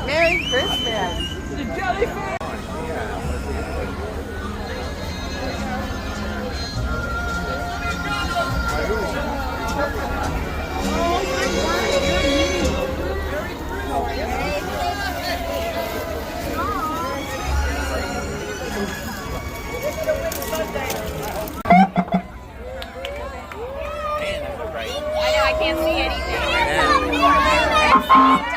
Merry Christmas. The jellyfish. I know I can't see anything.